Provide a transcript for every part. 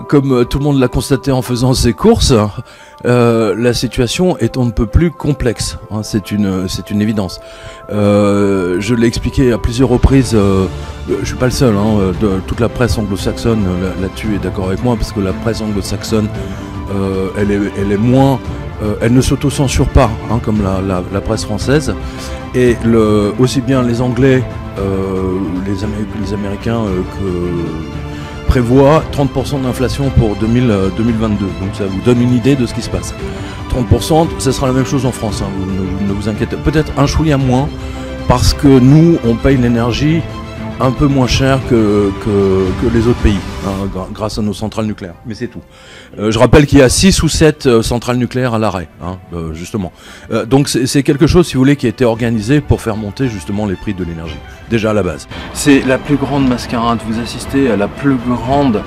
comme tout le monde l'a constaté en faisant ses courses, la situation est on ne peut plus complexe. Hein, c'est une évidence. Je l'ai expliqué à plusieurs reprises. Je suis pas le seul. Hein, toute la presse anglo-saxonne là-dessus est d'accord avec moi, parce que la presse anglo-saxonne, elle est moins, elle ne s'auto-censure pas, hein, comme la presse française. Et aussi bien les Anglais, les Américains prévoient 30% d'inflation pour 2022. Donc ça vous donne une idée de ce qui se passe. 30%, ce sera la même chose en France, hein, ne vous inquiétez. Peut-être un chouïa moins, parce que nous, on paye l'énergie un peu moins cher que les autres pays, hein, grâce à nos centrales nucléaires. Mais c'est tout. Je rappelle qu'il y a 6 ou 7 centrales nucléaires à l'arrêt, hein, justement. Donc c'est quelque chose, si vous voulez, qui a été organisé pour faire monter justement les prix de l'énergie, déjà à la base. C'est la plus grande mascarade. Vous assistez à la plus grande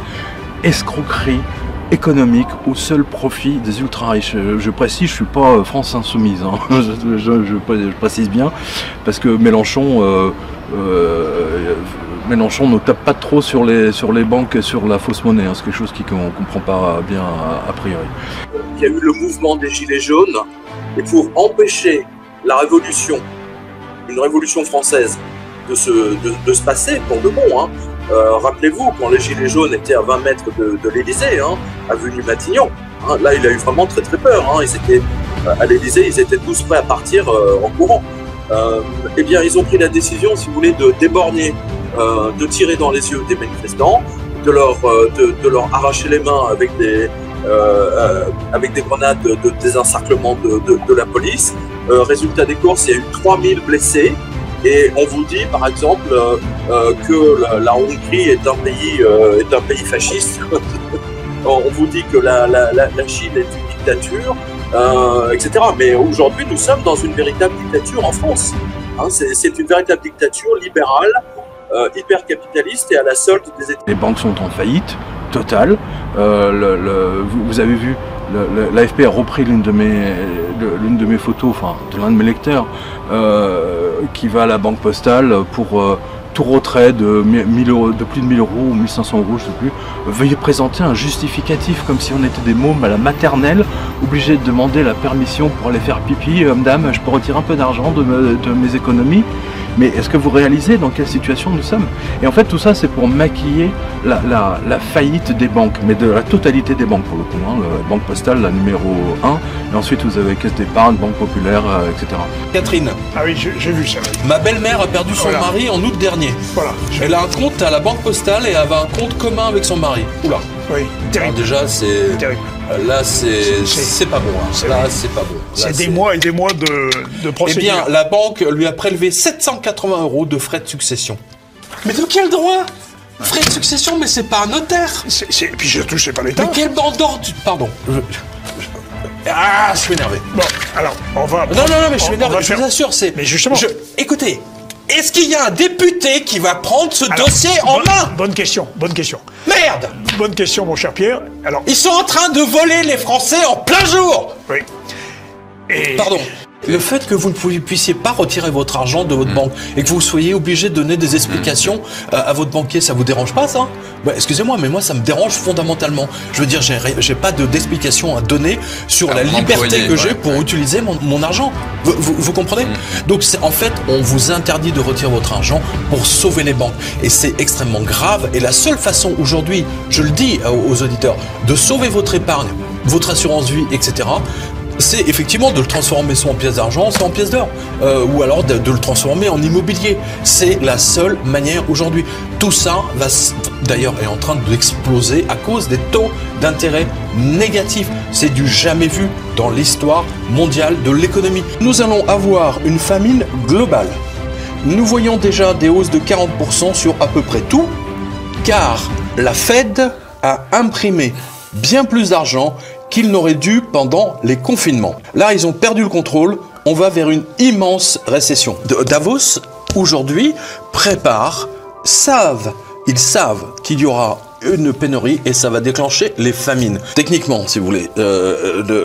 escroquerie économique au seul profit des ultra-riches. Je précise, je suis pas France Insoumise, hein. je précise bien, parce que Mélenchon ne tape pas trop sur les banques et sur la fausse monnaie, hein. C'est quelque chose qu'on ne comprend pas bien a priori. Il y a eu le mouvement des Gilets jaunes, et pour empêcher la révolution, une révolution française, de se passer pour de bon, hein. Rappelez-vous, quand les Gilets jaunes étaient à 20 mètres de l'Élysée, hein, avenue Matignon, hein, là il a eu vraiment très très peur, hein. Ils étaient, à l'Élysée, ils étaient tous prêts à partir en courant. Eh bien, ils ont pris la décision, si vous voulez, de déborgner, de tirer dans les yeux des manifestants, de leur arracher les mains avec des grenades de désencerclement de la police. Résultat des courses, il y a eu 3000 blessés. Et on vous dit, par exemple, que la Hongrie est un pays fasciste. On vous dit que la Chine est une dictature, etc. Mais aujourd'hui, nous sommes dans une véritable dictature en France. Hein, c'est une véritable dictature libérale, hyper capitaliste et à la solde des États. Les banques sont en faillite totale. Vous avez vu, l'AFP a repris l'une de mes photos, enfin de l'un de mes lecteurs, qui va à la banque postale pour tout retrait de plus de 1000 euros ou 1500 euros, je ne sais plus. Veuillez présenter un justificatif, comme si on était des mômes à la maternelle, obligés de demander la permission pour aller faire pipi. Madame, je peux retirer un peu d'argent de mes économies? Mais est-ce que vous réalisez dans quelle situation nous sommes? Et en fait, tout ça, c'est pour maquiller la faillite des banques, mais de la totalité des banques, pour le coup, hein. La banque postale, la numéro 1, et ensuite vous avez Caisse d'épargne, Banque populaire, etc. Catherine. Ah oui, j'ai vu ça. Ma belle-mère a perdu son mari en août dernier. Voilà. Elle a un compte à la Banque postale et elle avait un compte commun avec son mari. Oula. Oui, terrible. Alors déjà, c'est... Terrible. Là, c'est pas bon. Hein. Là, c'est pas bon. C'est des mois et des mois de procédure. Eh bien, la banque lui a prélevé 780 € de frais de succession. Mais de quel droit? Frais de succession, mais c'est pas un notaire. Et puis surtout, c'est pas l'État. Mais quel bandant Pardon. Ah, je suis énervé. Bon, alors, on va... Non, mais je suis énervé, je vous assure, c'est... Mais justement... Écoutez, est-ce qu'il y a un député qui va prendre ce dossier en main? Bonne question. Merde! Bonne question, mon cher Pierre. Alors... Ils sont en train de voler les Français en plein jour! Oui. Et... Pardon. Le fait que vous ne puissiez pas retirer votre argent de votre banque et que vous soyez obligé de donner des explications à votre banquier, ça vous dérange pas, ça? Bah, excusez-moi, mais moi, ça me dérange fondamentalement. Je veux dire, j'ai pas d'explication à donner sur la liberté que j'ai pour utiliser mon argent. Vous comprenez? Donc, en fait, on vous interdit de retirer votre argent pour sauver les banques. Et c'est extrêmement grave. Et la seule façon aujourd'hui, je le dis aux auditeurs, de sauver votre épargne, votre assurance vie, etc., c'est effectivement de le transformer soit en pièces d'argent, soit en pièces d'or, ou alors de le transformer en immobilier. C'est la seule manière aujourd'hui. Tout ça d'ailleurs est en train d'exploser à cause des taux d'intérêt négatifs. C'est du jamais vu dans l'histoire mondiale de l'économie. Nous allons avoir une famine globale. Nous voyons déjà des hausses de 40% sur à peu près tout, car la Fed a imprimé bien plus d'argent qu'ils n'auraient dû pendant les confinements. Là, ils ont perdu le contrôle, on va vers une immense récession. Davos, aujourd'hui, ils savent qu'il y aura une pénurie et ça va déclencher les famines. Techniquement, si vous voulez,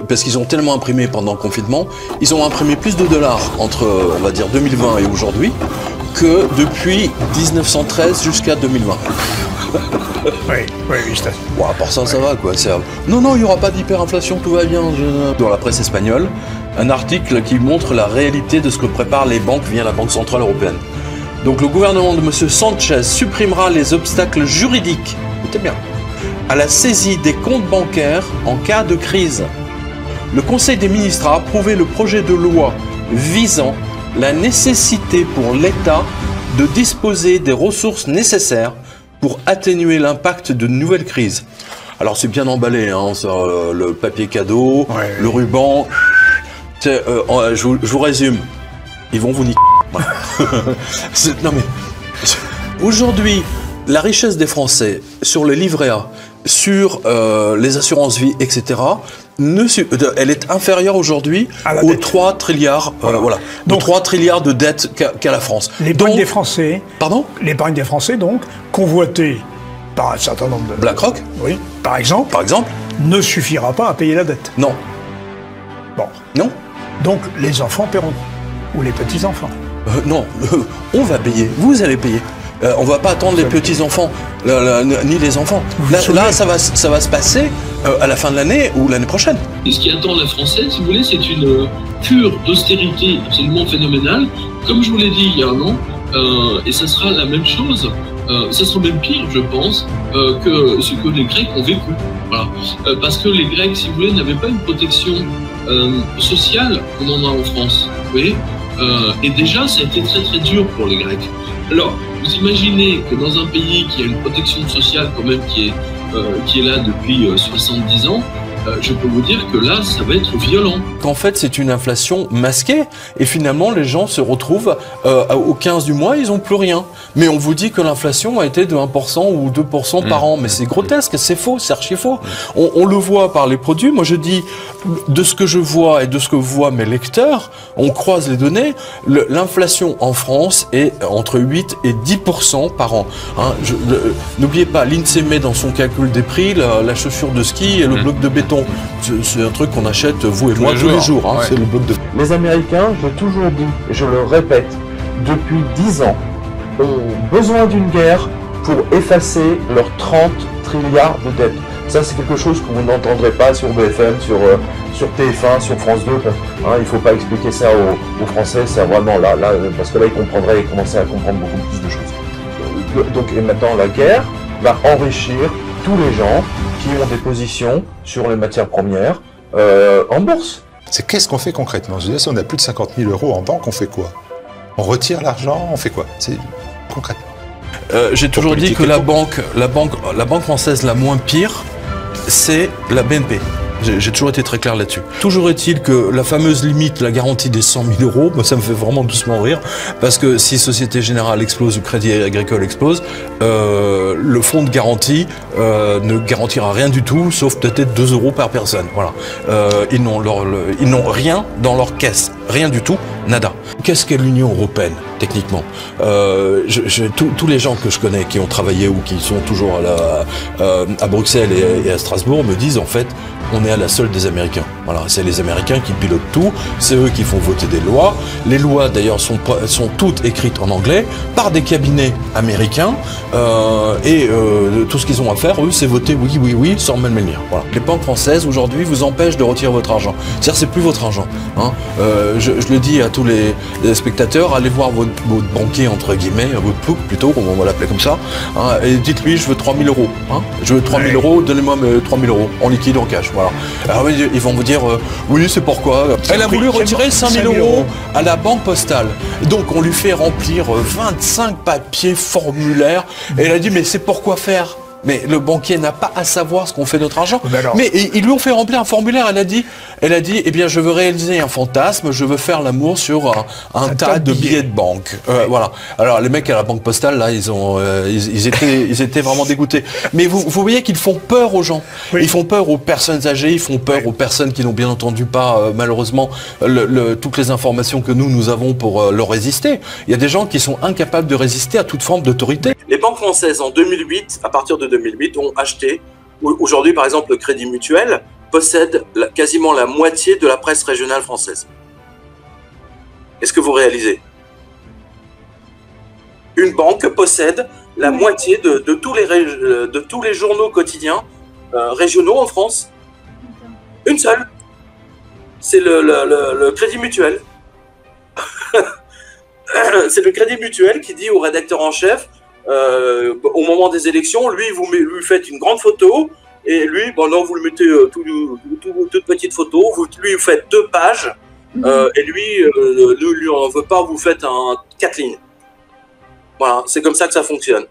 parce qu'ils ont tellement imprimé pendant le confinement, ils ont imprimé plus de dollars entre, on va dire, 2020 et aujourd'hui, que depuis 1913 jusqu'à 2020. Oui, c'est... Bon, à part ça, ça va quoi. Non, il n'y aura pas d'hyperinflation, tout va bien. Dans la presse espagnole, un article qui montre la réalité de ce que préparent les banques via la Banque Centrale Européenne. Donc le gouvernement de M. Sanchez supprimera les obstacles juridiques, écoutez bien, à la saisie des comptes bancaires en cas de crise. Le Conseil des ministres a approuvé le projet de loi visant la nécessité pour l'État de disposer des ressources nécessaires pour atténuer l'impact de nouvelles crises. Alors c'est bien emballé, hein, ça, le papier cadeau, le ruban. Je vous résume, ils vont vous niquer. Voilà. Non mais aujourd'hui, la richesse des Français sur le livret A, sur les assurances vie, etc., elle est inférieure aujourd'hui aux 3 trilliards, donc 3 trilliards de dettes qu'a la France. L'épargne des Français. Pardon ? L'épargne des Français, donc, convoitée par un certain nombre de... BlackRock ? Oui, par exemple, ne suffira pas à payer la dette. Non. Bon. Non. Donc, les enfants paieront. Ou les petits-enfants. Non, on va payer. Vous allez payer. On va pas attendre les petits-enfants, ni les enfants. Là, ça va se passer à la fin de l'année ou l'année prochaine. Et ce qui attend la Française, si vous voulez, c'est une cure d'austérité absolument phénoménale. Comme je vous l'ai dit il y a un an, et ça sera la même chose, ça sera même pire, je pense, que ce que les Grecs ont vécu. Voilà. Parce que les Grecs, si vous voulez, n'avaient pas une protection sociale comme on a en France. Vous voyez, et déjà, ça a été très très dur pour les Grecs. Alors, vous imaginez que dans un pays qui a une protection sociale quand même qui est là depuis 70 ans, je peux vous dire que là, ça va être violent. Qu'en fait, c'est une inflation masquée et finalement, les gens se retrouvent au 15 du mois, ils n'ont plus rien. Mais on vous dit que l'inflation a été de 1% ou 2% par an. Mais c'est grotesque, c'est faux, c'est archi faux. On le voit par les produits. Moi, je dis, de ce que je vois et de ce que voient mes lecteurs, on croise les données, l'inflation en France est entre 8 et 10% par an. Hein, n'oubliez pas, l'INSEE met dans son calcul des prix la chaussure de ski et le bloc de béton. C'est un truc qu'on achète, vous et moi, tous les jours. Hein, c'est le bloc de... Les Américains, j'ai toujours dit, et je le répète, depuis 10 ans, ont besoin d'une guerre pour effacer leurs 30 trilliards de dettes. Ça, c'est quelque chose que vous n'entendrez pas sur BFM, sur TF1, sur France 2. Hein, il ne faut pas expliquer ça aux Français, c'est vraiment là, parce que là, ils commenceraient à comprendre beaucoup plus de choses. Donc, et maintenant, la guerre va enrichir tous les gens qui ont des positions sur les matières premières en bourse. C'est qu'est-ce qu'on fait concrètement? Je veux dire, si on a plus de 50 000 € en banque, on fait quoi? On retire l'argent, on fait quoi? C'est concrètement. J'ai toujours dit que la banque française la moins pire, c'est la BNP. J'ai toujours été très clair là-dessus. Toujours est-il que la fameuse limite, la garantie des 100 000 €, moi, ça me fait vraiment doucement rire, parce que si Société Générale explose ou Crédit Agricole explose, le fonds de garantie ne garantira rien du tout, sauf peut-être 2 € par personne. Voilà. Ils n'ont rien dans leur caisse, rien du tout, nada. Qu'est-ce qu'est l'Union européenne, techniquement? Tous les gens que je connais qui ont travaillé ou qui sont toujours à Bruxelles et à Strasbourg me disent, en fait, on est à la solde des Américains. Voilà, c'est les Américains qui pilotent tout, c'est eux qui font voter des lois. Les lois, d'ailleurs, sont toutes écrites en anglais par des cabinets américains tout ce qu'ils ont à faire, eux, c'est voter oui, sans même le lire. Voilà. Les banques françaises, aujourd'hui, vous empêchent de retirer votre argent. C'est-à-dire, c'est plus votre argent. Hein. Je le dis à tous les spectateurs, allez voir votre banquier, entre guillemets, votre plouc plutôt, on va l'appeler comme ça, hein, et dites-lui, je veux 3 000 €. Hein. Je veux 3 000 €, donnez-moi 3 000 € en liquide, en cash. Voilà. Alors, ils vont vous dire, oui, c'est pourquoi. Elle a voulu retirer 5 000 € à la banque postale. Donc, on lui fait remplir 25 papiers formulaires. Et elle a dit, mais c'est pourquoi faire? Mais le banquier n'a pas à savoir ce qu'on fait de notre argent. Mais ils lui ont fait remplir un formulaire. Elle a dit, eh bien, je veux réaliser un fantasme, je veux faire l'amour sur un tas de billets de banque. Voilà. Alors les mecs à la banque postale, là, ils étaient vraiment dégoûtés. Mais vous voyez qu'ils font peur aux gens. Oui. Ils font peur aux personnes âgées, ils font peur aux personnes qui n'ont bien entendu pas, malheureusement, toutes les informations que nous avons pour leur résister. Il y a des gens qui sont incapables de résister à toute forme d'autorité. Les banques françaises, en 2008, à partir de 2008, ont acheté. Aujourd'hui, par exemple, le Crédit Mutuel possède quasiment la moitié de la presse régionale française. Est-ce que vous réalisez? Une banque possède la moitié de tous les journaux quotidiens régionaux en France. Une seule. C'est le Crédit Mutuel. C'est le Crédit Mutuel qui dit au rédacteur en chef, au moment des élections, lui, vous lui faites une grande photo, et lui, bon non, vous le mettez toute petite photo, lui faites 2 pages, et lui on veut pas, vous faites 4 lignes. Voilà, c'est comme ça que ça fonctionne.